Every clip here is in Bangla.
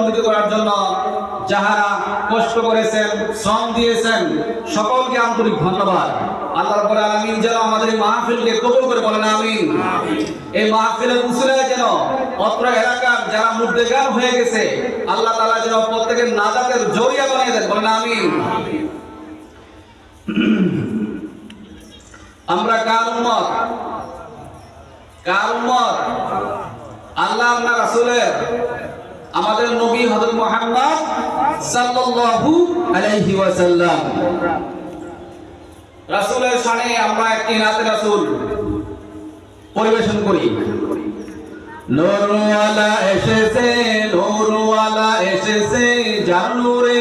সমন্বিত করার জন্য যাহারা কষ্ট করেছেন, শ্রম দিয়েছেন, সকলকে আন্তরিক ধন্যবাদ। আল্লাহ রাব্বুল আলামিন যেন আমাদের এই মাহফিলকে কবুল করে, বলেন আমিন। এই মাহফিলের উসিলায় যেন অত্র এলাকার যারা মুর্দেগান হয়ে গেছে, আল্লাহ তাআলা যেন প্রত্যেকের নাজাতের জরিয়া বানিয়ে দেন, বলেন আমিন। আমরা কার উম্মত? কার উম্মত? আল্লাহ আল্লাহ রাসূলের, আমাদের নবী হযরত মুহাম্মদ সাল্লাল্লাহু আলাইহি ওয়াসাল্লাম। রাসূলের শানে আমরা একটি নাতে রাসূল পরিবেশন করি। নূরওয়ালা এসেছে, নূরওয়ালা এসেছে, যার নূরে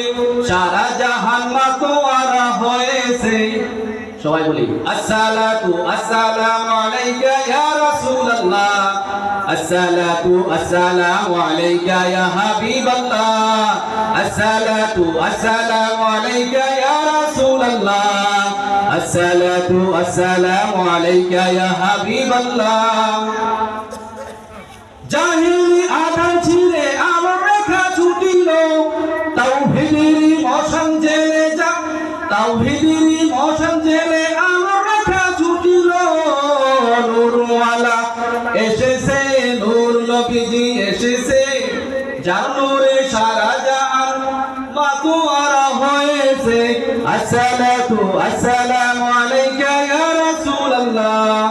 সারা জাহান মাতোয়ারা হয়েছে। সবাই বলি আসসালাতু আসসালামু আলাইকা ইয়া রাসূলুল্লাহ, আসসালাতু আসসালামু আলাইকা ইয়া হাবিবাল্লাহ, আসসালাতু আসসালামু আলাইকা ইয়া রাসূলুল্লাহ, আসসালাতু আসসালামু আলাইকা ইয়া হাবিবাল্লাহ। জাহিলি আধার ছিঁড়ে আমার রেখা ছুটিল, তাওহীদেরই মশান জেলে যা, তাওহীদেরই মশান জেলে আমার রেখা ছুটিল। নূরওয়ালা এসেছে, নূর নবীজি এসেছে, যার নূরে সারা জাহান মাতোয়ারা হয়েছে। আসসালাতু আসসালামু আলাইকা ইয়া রাসূলুল্লাহ,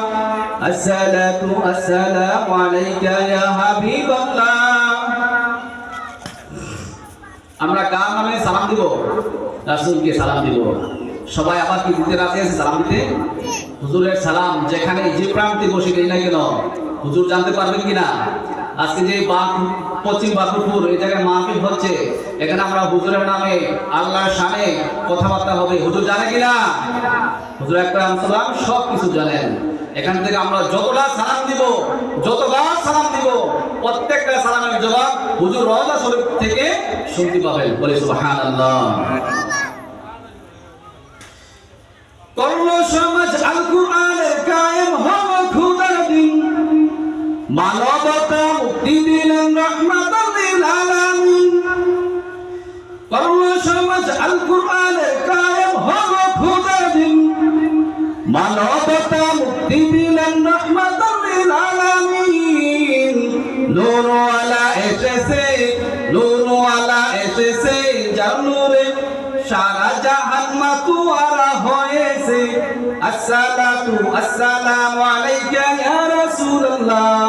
আসসালাতু আসসালামু আলাইকা ইয়া হাবিবাল্লাহ। আমরা কার নামে সালাম দিব? রাসূলকে সালাম দিব। সবাই আবার কি দিতে রাজি আছে সালাম দিতে? হুজুরের সালাম যেখানে যে প্রান্তে বসে নেই না কেন, হুজুর জানতে পারবেন কিনা? আজকে যে পশ্চিম বাকুরপুর এই জায়গায় মাহফিল হচ্ছে, এখানে আমরা হুজুরের নামে আল্লাহর শানে কথাবার্তা হবে। হুজুর জানে কিনা? হুজুর আকরাম সালাম সব কিছু জানেন। এখান থেকে আমরা যতটা সালাম দিব, যতবার সালাম দিব, প্রত্যেকটা সালামের জবাব হুজুর রওজা শরীফ থেকে শুনতে পাবেন। বলে সুবহানাল্লাহ। কর্ম সমাজ আল কুরআনের কায়েম হলো খোদার দিন, মানবতা মুক্তি দিলেন রহমাতাল লিল আলামিন। কর্ম সমাজ আল কুরআনের কায়েম হলো খোদার দিন, মানবতা মুক্তি দিলেন রহমাতাল লিল আলামিন। নূরওয়ালা এসেছে, নূরওয়ালা এসেছে, যার নূরে সারা জাহান মাতোয়ারা হয়েছে। আসসালাতু আসসালামু আলাইকা ইয়া রাসূলুল্লাহ,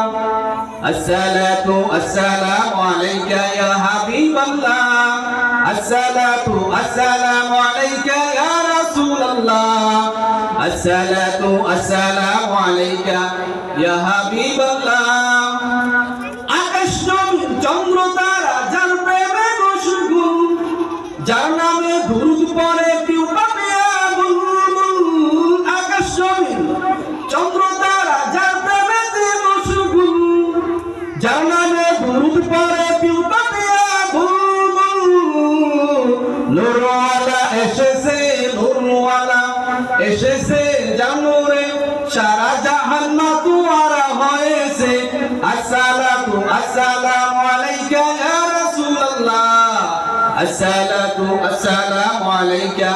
আসসালাতু আসসালামু আলাইকা ইয়া হাবিবাল্লাহ, আসসালাতু আসসালামু আলাইকা ইয়া রাসূলুল্লাহ, আসসালাতু আসসালামু আলাইকা ইয়া হাবিবাল্লাহ। আকাশ জমিন চন্দ্র তারা যার প্রেমে মশগুল, যার নামে দুরূদ পড়ে কেউ পাবে আগুন। আকাশ জমিন চন্দ্র তারা যার প্রেমে মশগুল, যার নামে দুরূদ পড়ে কেউ পাবে আগুন। নূরওয়ালা এসেছে, নূরওয়ালা এসেছে, যার নূরে সারা জাহান মাতোয়ারা হয়েছে। আসসালাতু আসসালামু আলাইকা ইয়া রাসূলুল্লাহ, আসসালাতু আসসালামু আলাইকা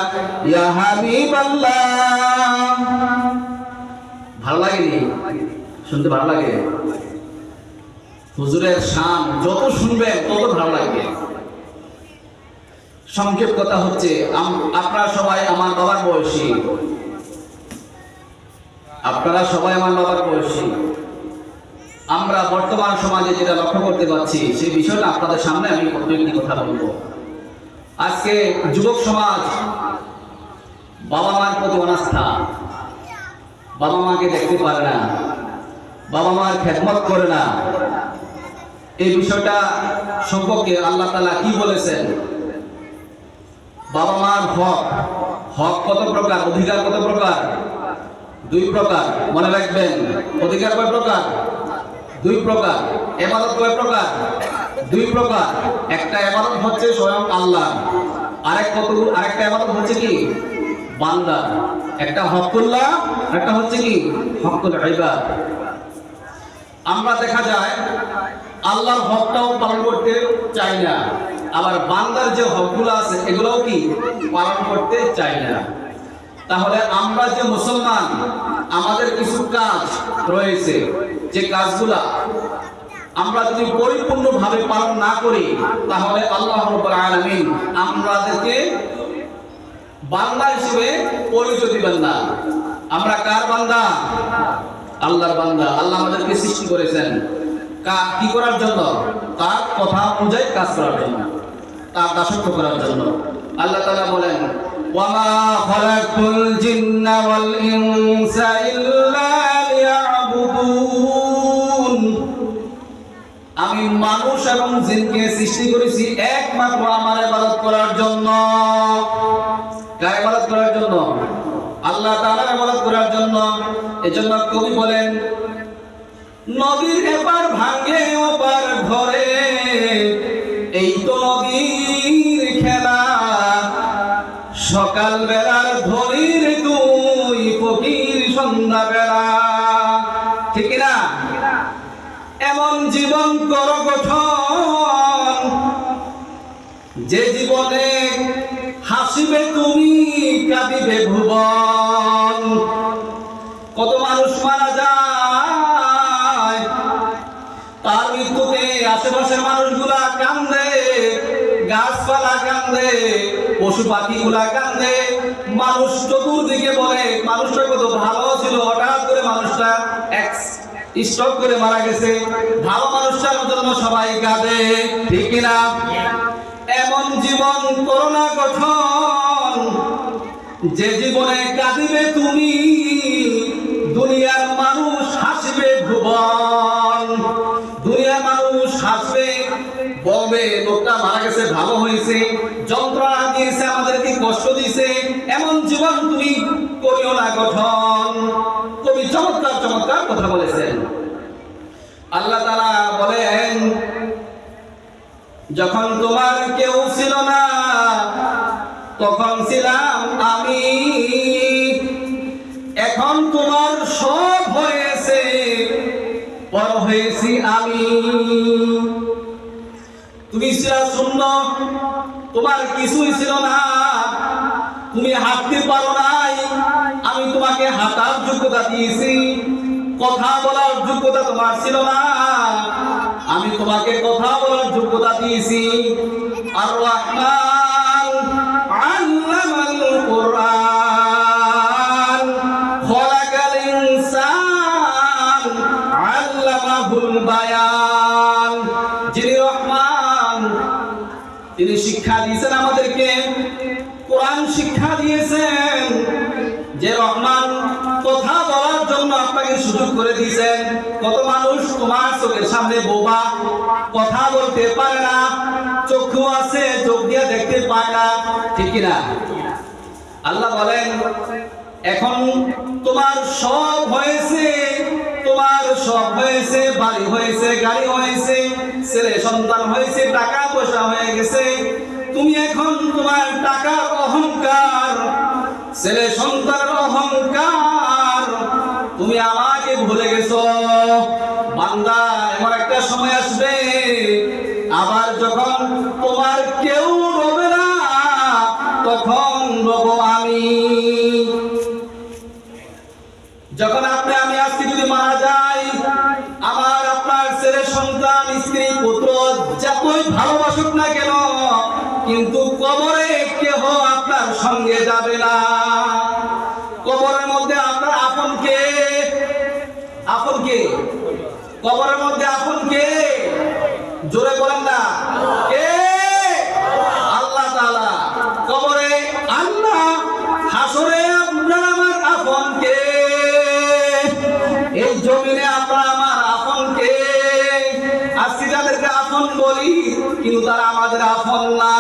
ইয়া হাবিবাল্লাহ। ভালো লাগেনি? শুনতে ভালো লাগে? হুজুরের শান যত শুনবেন তত ভালো লাগবে। সংক্ষেপ কথা হচ্ছে, আপনারা সবাই আমার বাবার বয়সী, আপনারা সবাই আমার বাবার বয়সী। আমরা বর্তমান সমাজে যেটা লক্ষ্য করতে পারছি সেই বিষয়টা আপনাদের সামনে আমি একটি কথা বলবো। আজকে যুবক সমাজ বাবা মার প্রতি অনাস্থা, বাবা মাকে দেখতে পারে না, বাবা মার খেদমত করে না। এই বিষয়টা সম্পর্কে আল্লাহ তাআলা কি বলেছেন? বাবা মার হক, হক কত প্রকার, অধিকার কত প্রকার? দুই প্রকার, মনে রাখবেন। অধিকার কয় প্রকার? দুই প্রকার। ইবাদত কয় প্রকার? দুই প্রকার। একটা ইবাদত হচ্ছে স্বয়ং আল্লাহ, আরেকটা ইবাদত হচ্ছে কি? বান্দা। একটা হকুল্লাহ, একটা হচ্ছে কি? হকুল ইবাদ। আমরা দেখা যায় আল্লাহর হকটাও পালন করতে চাই না, আবার বান্দার যে হকগুলো আছে এগুলোও কি পালন করতে চাই না। তাহলে আমরা যে মুসলমান, আমাদের কিছু কাজ রয়েছে, যে কাজগুলা আমরা যদি পরিপূর্ণভাবে পালন না করি তাহলে আল্লাহ রাব্বুল আলামিন আমাদেরকে বান্দা হিসেবে পরিচয় দিবেন না। আমরা কার বান্দা? আল্লাহর বান্দা। আল্লাহ আমাদেরকে সৃষ্টি করেছেন কি করার জন্য? তার কথা অনুযায়ী কাজ করার জন্য, তার দাসত্ব করার জন্য। আল্লাহ তাআলা বলেন, ওয়ামা খালাকতুল জিন্না ওয়াল ইনসা ইল্লা লিয়াবুদুন। আমি মানুষ এবং জিনকে সৃষ্টি করেছি একমাত্র আমার ইবাদত করার জন্য। কার ইবাদত করার জন্য? আল্লাহ তাআলার ইবাদত করার জন্য। এজন্য কবি বলেন, নদীর এপার ভাঙে ওপার ঘরে, এই তো নদীর খেলা। সকাল বেলার ধনির তুই, ফকির সন্ধ্যা বেলা। ঠিক না? এমন জীবন কর গঠন, যে জীবনে হাসিবে তুমি, কাঁদিবে ভুবন। কত মানুষ মারা যায়, তার মৃত্যুতে আশেপাশের মানুষগুলা কান্দে, গাছপালা কান্দে, পশু পাখিগুলা কান্দে। মানুষ চতুর্দিকে বলে মানুষটা কত ভালো ছিল, হঠাৎ করে মানুষটা স্ট্রোক করে মারা গেছে। ভালো মানুষটার জন্য সবাই কাঁদে, ঠিক না? এমন জীবন করোনা গঠন, যে জীবনে কাঁদিবে তুমি, দুনিয়ার মানুষ হাসবে ভুবন। দুনিয়ার মানুষ হাসবে, বলবে লোকটা মারা গেছে, ভালো হয়েছে, যন্ত্রণা দিয়েছে, আমাদেরকে কষ্ট দিয়েছে। এমন জীবন তুমি করিও না গঠন। কবি চমৎকার চমৎকার কথা বলেছেন। আল্লাহ তাআলা বলেন, যখন তোমার কেউ ছিল না তখন ছিলাম আমি, এখন তোমার সব হয়েছে, পর হয়েছি আমি। তুমি ছিলা শূন্য, তোমার কিছুই ছিল না, তুমি হাঁটতে পারো নাই, আমি তোমাকে হাঁটার যোগ্যতা দিয়েছি। কথা বলার যোগ্যতা তোমার ছিল না, আমি তোমাকে কথা বলার যোগ্যতা দিয়েছি। আর রহমান আল্লামাল কুরআন, খলাকাল ইনসান আল্লামাহুল বায়ান। যিনি রহমান, তিনি শিক্ষা দিয়েছেন আমাদেরকে, কোরআন শিক্ষা দিয়েছেন। যে রহমান কথা বলার জন্য আপনাকে সুযোগ করে দিয়েছেন। কত মানুষ তোমার চোখের সামনে বোবা, কথা বলতে পারে না, চক্ষু আছে চোখ দিয়ে দেখতে পায় না, ঠিক না? আল্লাহ বলেন, এখন তোমার সব হয়েছে, তোমার সব হয়েছে, বাড়ি হয়েছে, গাড়ি হয়েছে, ছেলে সন্তান হয়েছে, টাকা পয়সা হয়ে গেছে। তুমি এখন তোমার টাকার অহংকার, ছেলে সন্তানের অহংকার, তুমি আমাকে ভুলে গেছো। বান্দা, এমন একটা সময় আসবে, আবার যখন তোমার কেউ রবে না, তখন রব আমি। যখন আপনি আমি আজকে যদি মারা যাই, আমার আপনার ছেলে সন্তান স্ত্রী পুত্র যতই ভালোবাসুক না কেন, কিন্তু কবরে কেহ আপনার সঙ্গে যাবে না। কবরের মধ্যে আপনার আপন কে? আপন কে? কবরের মধ্যে আপন কে? জোরে বলেন না, কে? আল্লাহ তাআলা। কবরে আল্লাহ, হাসরে আপনার আমার আপন কে? এই জমিনে আপনার আমার আপন কে? আজকে যাদেরকে আপন বলি, কিন্তু তারা আমাদের আপন না।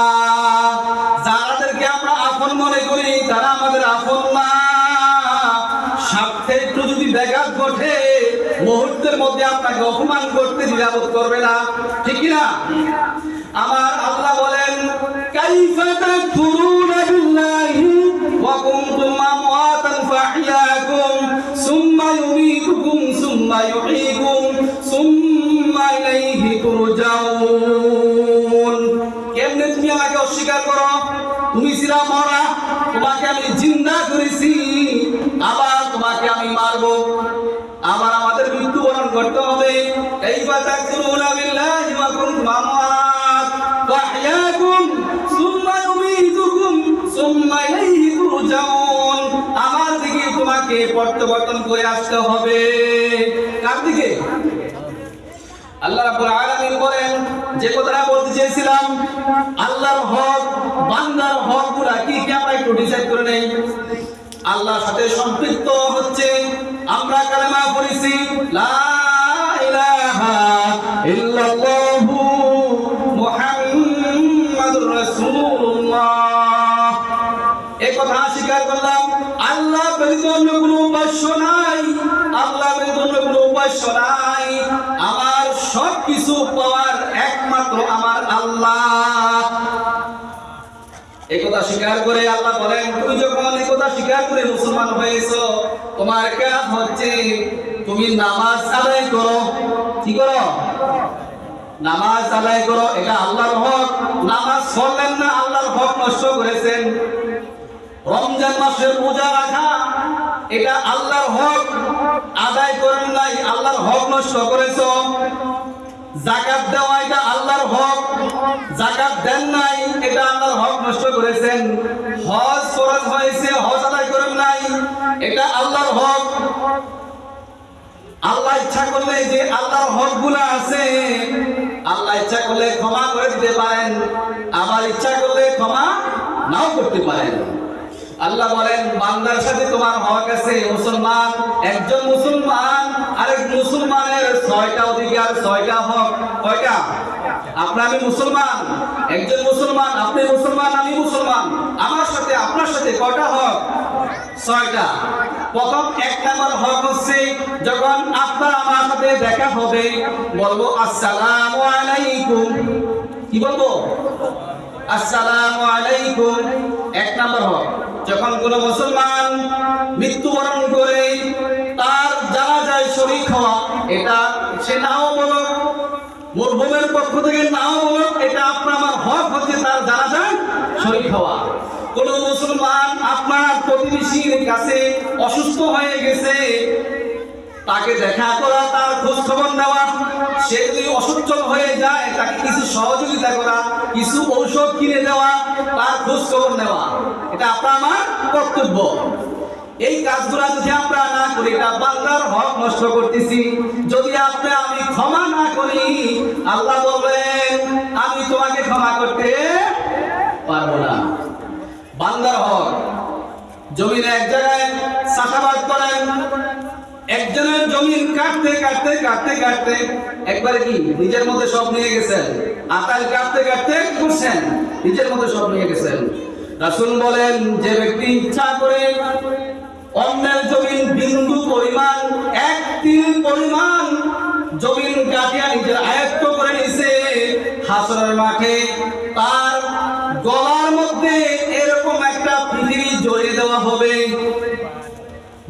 যাদেরকে আমরা আপন মনে করি, তারা আমাদের আপন না। স্বার্থে একটু যদি ব্যাঘাত ঘটে, মুহূর্তের মধ্যে আপনাকে অপমান করতে দ্বিধাবোধ করবে না, ঠিক না? আমার আল্লাহ বলেন, কাইফা তাকফুরুনা বিল্লাহি ওয়া কুনতুম আমওয়াতান ফাহইয়াকুম সুম্মা ইউমীতুকুম সুম্মা ইউহয়ীকুম সুম্মা ইলাইহি কেমনে তুমি আমাকে অস্বীকার করো? তুমি ছিলা মরা, তোমাকে আমি জিন্দা করেছি, আবার তোমাকে আমি মারবো, আবার আমাদের মৃত্যুবরণ করতে হবে। কাইফা তাকফুরুনা বিল্লাহি ওয়া কুনতুম আমওয়াত ওয়া আহইয়াকুম সুম্মা ইউমীতুকুম সুম্মা ইলাইহি তুরজাউন। আমার দিকে তোমাকে প্রত্যাবর্তন করে আসতে হবে। কার দিকে? আল্লাহ রাব্বুল আলামিন বলেন, যে কথাটা বলতে চেয়েছিলাম, আল্লাহর হক বান্দার হকগুলা কি কি আমরা একটু ডিসাইড করে নেই। আল্লাহর সাথে সম্পৃক্ত হচ্ছে আমরা কালেমা পড়েছি লা ইলাহা ইল্লাল্লাহু মুহাম্মাদুর রাসূলুল্লাহ। এই কথা স্বীকার করলাম আল্লাহ ব্যতীত অন্য কোনো উপাস্য নাই, আল্লাহ ব্যতীত অন্য কোনো উপাস্য নাই। আমার সবকিছু পাওয়ার একমাত্র আমার আল্লাহ। এই কথা স্বীকার করে আল্লাহ বলেন, তুমি যখন এই কথা স্বীকার করে মুসলমান হয়েছো, তোমার কাজ হচ্ছে তুমি নামাজ আদায় করো। কি করো? নামাজ আদায় করো। এটা আল্লাহর হক। নামাজ পড়লেন না, আল্লাহর হক নষ্ট করেছেন। রমজান মাসের রোজা রাখা, এটা আল্লাহর হক আদায় করেন নাই, আল্লাহর হক নষ্ট করেছো। যাকাত দেওয়া, এটা আল্লাহর হক, যাকাত দেন নাই, এটা আল্লাহর হক নষ্ট করেছেন। হজ ফরজ হয়েছে, হজ আদায় করেন নাই, এটা আল্লাহর হক। আল্লাহ ইচ্ছা করলে যে আল্লাহর হকগুলো আছে, আল্লাহ ইচ্ছা করলে ক্ষমা করে দিতে পারেন, আবার ইচ্ছা করলে ক্ষমা নাও করতে পারেন। আল্লাহ বলেন, বান্দার সাথে তোমার হক আছে। মুসলমান, একজন মুসলমান আরেক মুসলমানের 6টা অধিকার, 6টা হক। কয়টা? আপনি আমি মুসলমান, একজন মুসলমান, আপনি মুসলমান, আমি মুসলমান, আমার সাথে আপনার সাথে কয়টা হক? 6টা। প্রথম 1 নম্বর হক হচ্ছে, যখন আপনার আমার সাথে দেখা হবে বলবো আসসালামু আলাইকুম। কি বলবো? আসসালামু আলাইকুম। 1 নম্বর হক। যখন কোন মুসলমান মৃত্যুবরণ করে তার জানাজায় শরীক হওয়া, এটা সে নাও বলো, মরহুমের পক্ষ থেকে নাও বলো, এটা আপনার আমার হক হচ্ছে তার জানাজায় শরীক হওয়া। কোন মুসলমান আপনার প্রতিবেশীর কাছে অসুস্থ হয়ে গেছে, তাকে দেখা করা, তার খোঁজ খবর নেওয়া, সে যদি অসুস্থ হয়ে যায় তাকে কিছু সহযোগিতা করা, কিছু ঔষধ কিনে দেওয়া, তার খোঁজ খবর নেওয়া, এটা আপনার আমার কর্তব্য। এই কাজগুলো যদি আমরা না করি, এটা বান্দার হক নষ্ট করতেছি। যদি আপনি আমি ক্ষমা না করি, আল্লাহ বলবেন আমি তোমাকে ক্ষমা করতে পারবো না। বান্দার হক। জমিনে এক জায়গায় চাষাবাদ করেন, একজনের জমিন কাটতে কাটতে কাটতে কাটতে একবারে কি নিজের মধ্যে সব নিয়ে গেছেন। আতাল কাটতে কাটতে করছেন, নিজের মধ্যে সব নিয়ে গেছেন। রাসূল বলেন, যে ব্যক্তি ইচ্ছা করে অন্যের জমিন বিন্দু পরিমাণ, 1 তিল পরিমাণ জমিন কাটিয়া নিজের আয়ত্ত করে নিছে, হাসরের মাঠে তার গলার মধ্যে এরকম একটা পৃথিবী জড়িয়ে দেওয়া হবে।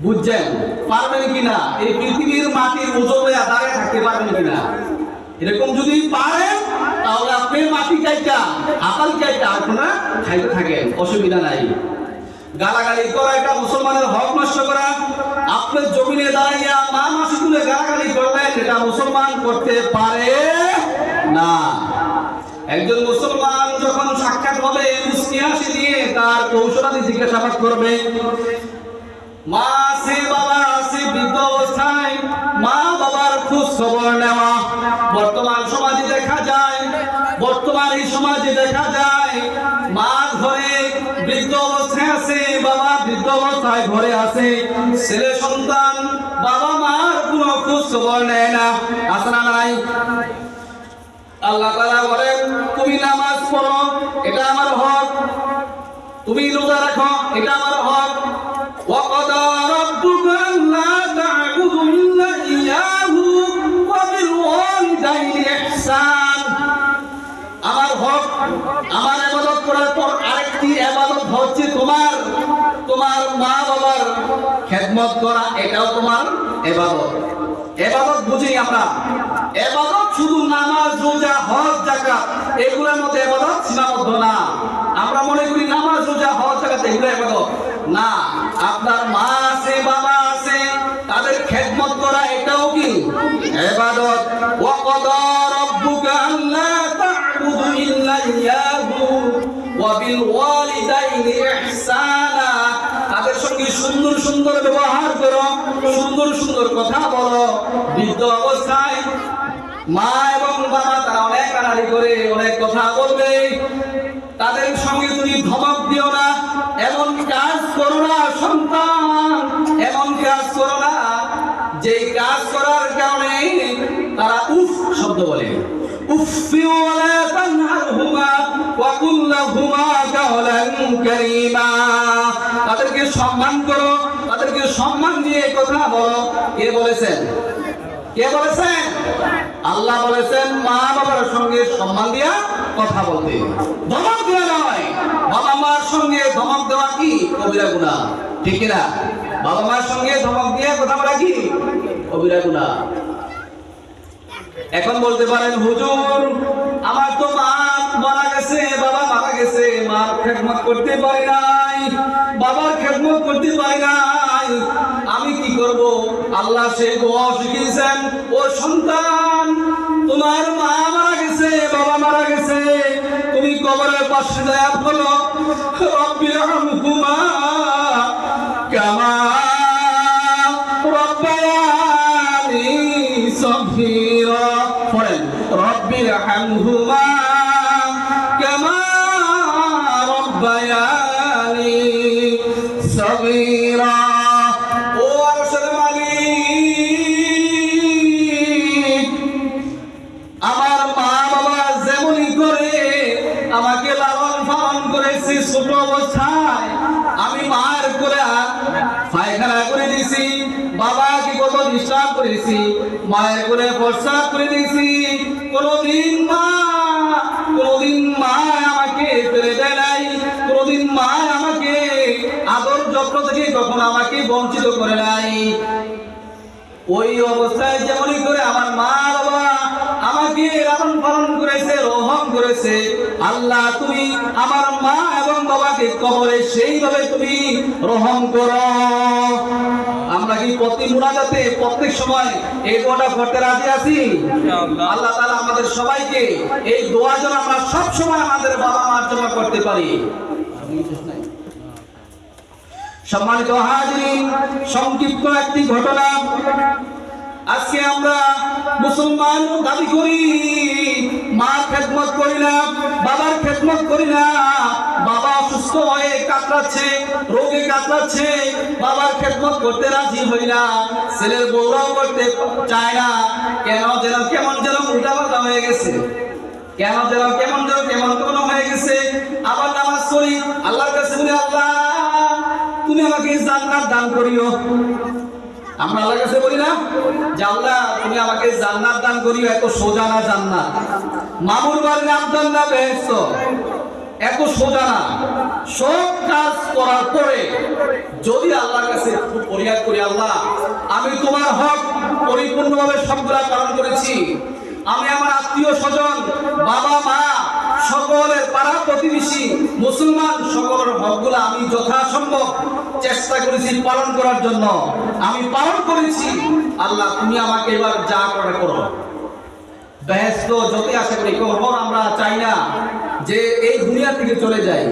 বুঝছেন? পারবেন কিনা? এই পৃথিবীর মাটির ওজনে দাঁড়িয়ে থাকতে পারবেন কিনা? এরকম যদি পারেন, তাহলে আপনি মাটি কাইটা, আকাল কাইটা আপনারা খাইতে থাকেন, অসুবিধা নাই। গালাগালি করা, এটা মুসলমানের হক নষ্ট করা। আপনার জমিনে দাঁড়াইয়া মা মাসি তুলে গালাগালি করলেন, এটা মুসলমান করতে পারে না। একজন মুসলমান যখন সাক্ষাৎ হবে, মুস্কি হাসি দিয়ে তার কৌশলাদি জিজ্ঞাসাবাদ করবে। মা আছে, বাবা আছে, বৃদ্ধ অবস্থায় মা বাবার খোঁজ খবর নেওয়া। বর্তমান সমাজে দেখা যায়, বর্তমান এই সমাজে দেখা যায়, মা ঘরে বৃদ্ধ অবস্থায় আছে, বাবা বৃদ্ধ অবস্থায় ঘরে আছে, ছেলে সন্তান বাবা মার কোনো খোঁজ খবর নেয় না। আছে না নাই? আল্লাহ তাআলা বলেন, তুমি নামাজ পড়ো, এটা আমার হক। তুমি রোজা রাখো, এটা আমার হক। وَقَضَى رَبُّكَ أَلَّا تَعْبُدُوا إِلَّا إِيَّاهُ وَبِالْوَالِدَيْنِ إِحْسَانًا। আমার হক, আমার ইবাদত করার পর আরেকটি ইবাদত হচ্ছে তোমার মা বাবার খেদমত করা, এটাও তোমার ইবাদত। ইবাদত বুঝি আমরা, ইবাদত শুধু নামাজ, রোজা, হজ, যাকাত এগুলোর মধ্যে ইবাদত সীমাবদ্ধ না। আমরা মনে করি নামাজ, রোজা, হজ, যাকাত এগুলো ইবাদত না। আপনার মা আছে, বাবা আছে, তাদের খেদমত করা এটাও কি ইবাদত। ওয়া ক্বাদা রাব্বুকা আল্লা তা'বুদু ইল্লা ইয়াহু ওয়া বিল ওয়ালিদাইনি ইহসানা। তাদের সঙ্গে সুন্দর সুন্দর ব্যবহার করো, সুন্দর সুন্দর কথা বলো। বৃদ্ধ অবস্থায় মা এবং বাবা তারা অনেক আড়াআড়ি করে, অনেক কথা বলবে, তাদের সঙ্গে তুমি ধমক দিও না, এমন কাজ করো না সন্তান, এমন কাজ করো না যেই কাজ করার কারণে তারা উফ শব্দ বলে। উফি ওয়ালা তানহারহুমা ওয়া কুল লাহুমা কাওলান কারীমা। তাদেরকে সম্মান করো, তাদেরকে সম্মান দিয়ে কথা বলো। কে বলেছেন? কে বলেছেন? আল্লাহ বলেছেন মা বাবার সঙ্গে সম্মান দিয়া কথা বলতে, ধমক দেওয়া নয়। বাবা মার সঙ্গে ধমক দেওয়া কি কবিরা গুনাহ, ঠিক কি না? বাবা মার সঙ্গে ধমক দিয়ে কথা বলা কি কবিরা গুনাহ। এখন বলতে পারেন হুজুর আমার তো মা মারা গেছে, বাবা মারা গেছে, মার খেদমত করতে পারি নাই, বাবার খেদমত করতে পারি নাই, আমি কি করব? আল্লাহ সেই দোয়া শিখিয়েছেন, ও সন্তান তোমার মা মারা গেছে, বাবা মারা গেছে, তুমি কবরের পাশে যায় বলো রব্বিরহামহুমা কামা রব্বায়ানি সগীরা। পড়েন রব্বিরহামহুমা কামা রব্বায়ানি সগীরা। ও আরশের মালিক, আমার মা বাবা যেমনই করে আমাকে লালন পালন করেছে, ছোট অবস্থায় আমি মার করে পায়খানা করে দিয়েছি, বাবাকে কত ডিস্টার্ব করেছি, মায়ের করে প্রস্রাব করে দিয়েছি, কোনদিন মা আমাকে ফেলে দেয় নাই, কোনদিন মা আমাকে আদর যত্ন থেকে কখনো আমাকে বঞ্চিত করে নাই। ওই অবস্থায় যেমনই করে আমার মা বাবা আমাকে লালন পালন করেছে, রহম করেছে, আল্লাহ তুমি আমার মা এবং বাবাকে কবরে সেইভাবে তুমি রহম করো। আমরা কি প্রতি মুনাজাতে প্রত্যেক সময় এই দোয়াটা করতে রাজি আছি? আল্লাহ তাআলা আমাদের সবাইকে এই দোয়া যেন আমরা সব সময় আমাদের বাবা মার জন্য করতে পারি। সম্মানিত হাজিরিন, সংক্ষিপ্ত একটি ঘটনা। আজকে আমরা মুসলমান দাবি করি, মার খেদমত করি না, বাবার খেদমত করি না, বাবা অসুস্থ হয়ে কাতরাচ্ছে, রোগে কাতরাচ্ছে, বাবার খেদমত করতে রাজি হই না, ছেলের বউরাও করতে চায় না। কেমন যেন উল্টাপাল্টা হয়ে গেছে, কেমন হয়ে গেছে। আবার নামাজ পড়ি, আল্লাহর কাছে বলি আল্লাহ তুমি আমাকে জান্নাত দান করিও। আমরা আল্লাহর কাছে বলি না যে আল্লাহ তুমি আমাকে জান্নাত দান করিও। এত সোজা না জান্নাত, মামুর বাড়ির নাম জান্নাত বেহেশত, এত সোজা না। সব কাজ করার পরে যদি আল্লাহর কাছে ফরিয়াদ করি, আল্লাহ আমি তোমার হক পরিপূর্ণভাবে সবগুলা পালন করেছি, আমি আমার আত্মীয় স্বজন, বাবা মা, সকলের পাড়া প্রতিবেশী মুসলমান সকলের হকগুলো আমি যথাসম্ভব চেষ্টা করেছি পালন করার জন্য, আমি পালন করেছি, আল্লাহ তুমি আমাকে এবার যা করে করো। বেহেশত যতই আশা করি করব, আমরা চাই না যে এই দুনিয়া থেকে চলে যাই।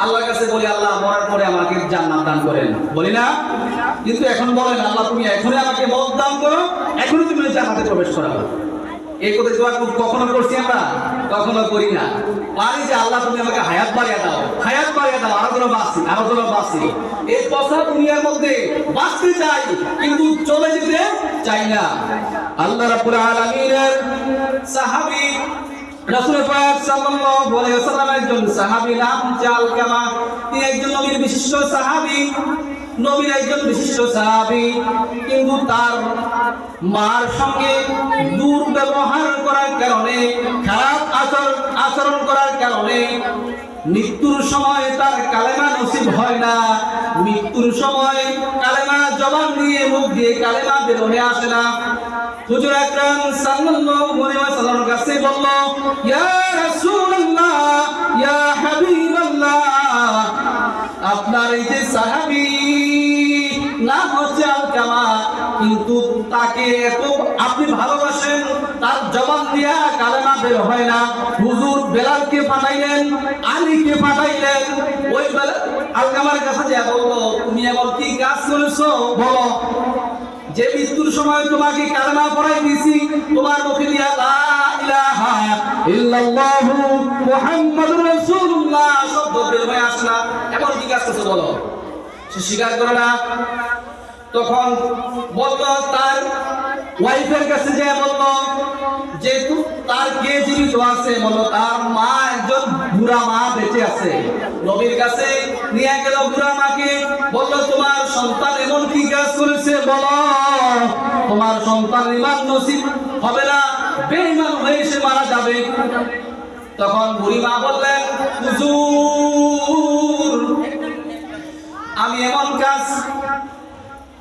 আল্লাহর কাছে বলি আল্লাহ মরার পরে আমাকে জান্নাত দান করেন, বলি না? কিন্তু এখন বলেন আল্লাহ তুমি এখনই আমাকে মওত দান করো, এখনই তুমি জান্নাতে প্রবেশ করাও। এই কথা দোয়া কখনো করছি আমরা? কখনো করি না। পারি যে আল্লাহ তুমি আমাকে হায়াত বাড়িয়ে দাও, আরো যেন বাঁচি। এই পচা দুনিয়ার মধ্যে বাঁচতে চাই কিন্তু চলে যেতে চাই না। আল্লাহ রাব্বুল আলামিনের সাহাবী রাসূল পাক সাল্লাল্লাহু আলাইহি ওয়াসাল্লামের একজন সাহাবী নাম আলকামা। তিনি একজন নবীর বিশিষ্ট সাহাবী, নবীর একজন বিশিষ্ট সাহাবী, কিন্তু তার মার সঙ্গে দুর্ব্যবহার করার কারণে, খারাপ আচরণ করার কারণে মৃত্যুর সময় তার কালেমা নসিব হয় না। মৃত্যুর সময় কালেমা জবান দিয়ে মুখ দিয়ে কালেমা বের হয়ে আসে না। হুজুর আকরাম সাল্লাল্লাহু আলাইহি ওয়াসাল্লামের কাছে বলল, ইয়া রাসূলুল্লাহ, ইয়া হাবিবাল্লাহ, আপনার এই যে সাহাবী নাম হচ্ছে আলকামা, কিন্তু তাকে এত আপনি ভালোবাসেন, তার জবান দিয়া কালেমা বের হয় না। হুজুর বেলালকে পাঠাইলেন, আলীকে পাঠাইলেন। ওই আলকামার কাছে যা বললো, তুমি এমন কি কাজ করেছো বলো, যে মৃত্যুর সময় তোমাকে কালেমা পড়াই দিয়েছি, তোমার মুখে দিয়া লা ইলাহা ইল্লাল্লাহু মুহাম্মাদুর রাসূলুল্লাহ শব্দ বের হয়ে আসে না, এমন কি কাজ করছো বলো। সে স্বীকার করে না। তখন বললো, তার ওয়াইফের কাছে যে বললো, যেহেতু তার কে জীবিত আছে, বললো তার মা একজন বুড়া মা বেঁচে আছে। নবীর কাছে নিয়ে গেল বুড়া মাকে, বললো তোমার সন্তান এমন কি কাজ করেছে বলো, তোমার সন্তান ঈমান নসিব হবে না, বেঈমান হয়ে সে মারা যাবে। তখন বুড়ি মা বললেন, হুজুর আমি এমন কাজ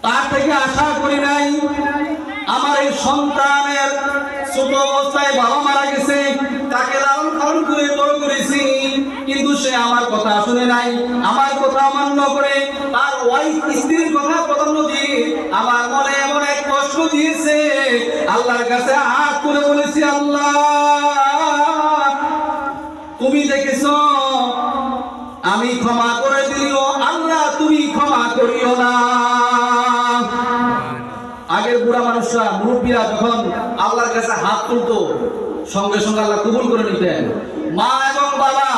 তার থেকে আশা করি নাই। আমার এই সন্তানের ছোট অবস্থায় বাবা মারা গেছে, তাকে লালন পালন করে বড় করেছি, কিন্তু সে আমার কথা শুনে নাই, আমার কথা অমান্য করে তার ওয়াইফ স্ত্রীর কথা প্রাধান্য দিয়ে আমার মনে এমন এক কষ্ট দিয়েছে। আল্লাহর কাছে হাত তুলে বলেছি, আল্লাহ তুমি দেখেছো, আমি ক্ষমা করে দিও, আল্লাহ তুমি ক্ষমা করিও না। আগের বুড়া মানুষরা, মুরব্বীরা যখন আল্লাহর কাছে হাত তুলতো, সঙ্গে সঙ্গে আল্লাহ কবুল করে নিতেন। মা এবং বাবা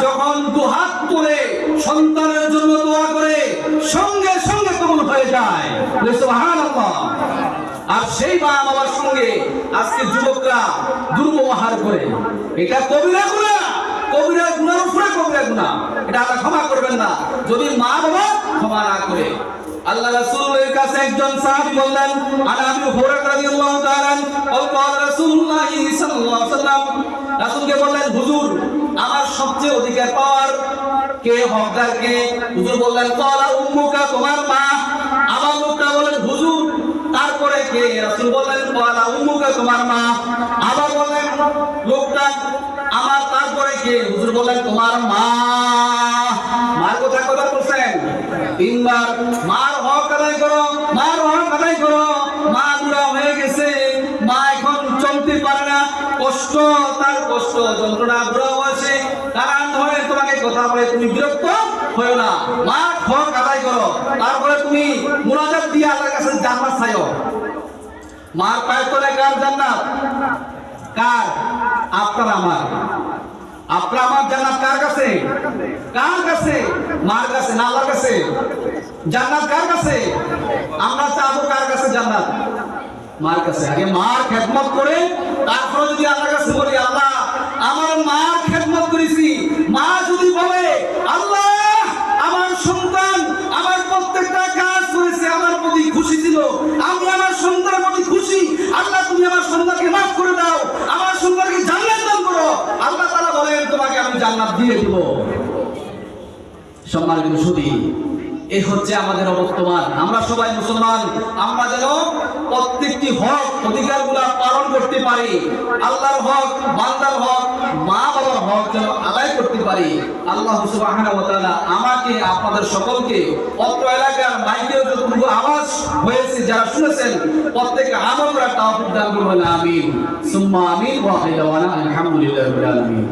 যখন দুহাত তুলে সন্তানের জন্য দোয়া করে, সঙ্গে সঙ্গে কবুল হয়ে যায়। সুবহানাল্লাহ। আর সেই মা বাবার সঙ্গে আজকে যুবকরা দুর্ব্যবহার করে, এটা কবিরা গুনাহ, কবিরা গুনার উপরে কবিরা গুনাহ, এটা আল্লাহ ক্ষমা করবেন না যদি মা বাবা ক্ষমা না করে। আল্লাহ রাসূলের কাছে একজন সাহাবী বললেন, আনা আবু হুরায়রা রাদিয়াল্লাহু তাআলা قال রাসূলুল্লাহ সাল্লাল্লাহু আলাইহি ওয়াসাল্লাম, রাসূলকে বললেন, হুজুর আমার সবচেয়ে অধিকার পাওয়ার কে, হকদার কে? হুজুর বললেন, ক্বালা উম্মুকা, তোমার মা। আবার লোকটা বলেন, হুজুর তারপরে কে? রাসূল বললেন, ক্বালা উম্মুকা, তোমার মা। আবার বললেন লোকটা, আমার তারপরে কে? হুজুর বললেন, তোমার মা। মার কথা কয়বার বলছেন? তিনবার। মার হক আদায় করো, মার হক আদায় করো। মা বুড়া হয়ে গেছে, মা এখন চলতে পারে না, কষ্ট, তার কষ্ট যন্ত্রণা, বুড়া বয়সে কারণ ধরে তোমাকে কথা বলে, তুমি বিরক্ত হয়ো না, মা হক আদায় করো। তারপরে তুমি মুনাজাত দিয়ে আল্লাহর কাছে জান্নাত চাইও। মার পায়ের তলায় কার জান্নাত? কার? আপনার আমার। আপনার আমার জান্নাত কার কাছে? কার কাছে? মার কাছে না আল্লাহর কাছে? জান্নাত কার কাছে? আমরা চাবো কার কাছে জান্নাত? মার কাছে। আগে মার খেদমত করে তারপরে যদি আল্লাহর কাছে বলি, আল্লাহ আমার মার খেদমত করেছি, মা যদি বলে, আল্লাহ আমার সন্তান আমার প্রত্যেকটা কাজ করেছে, আমার প্রতি খুশি ছিল, আমি আমার সন্তানের প্রতি খুশি, আল্লাহ তুমি আমার সন্তানকে মাফ করে দাও, আমার সন্তানকে জান্নাত দান করো, আল্লাহ তাআলা বলেন তোমাকে আমি জান্নাত দিয়ে দেব। সম্মানিত সুধী, এই হচ্ছে আমাদের অবর্তমান। আমরা সবাই মুসলমান, আমরা যেন প্রত্যেকটি হক অধিকারগুলো পালন করতে পারি, আল্লাহর হক, বান্দার হক, মা বাবার হক যেন আদায় করতে পারি। আল্লাহ সুবহানাহু ওয়া তাআলা আমাকে, আপনাদের সকলকে, অত্র এলাকার মাইকেও যতটুকু আওয়াজ হয়েছে যারা শুনেছেন, প্রত্যেককে আমল করার তৌফিক দান করুন। আমিন সুম্মা আমিন। ওয়া আখিরু দাওয়ানা আলহামদুলিল্লাহি রাব্বিল আলামিন।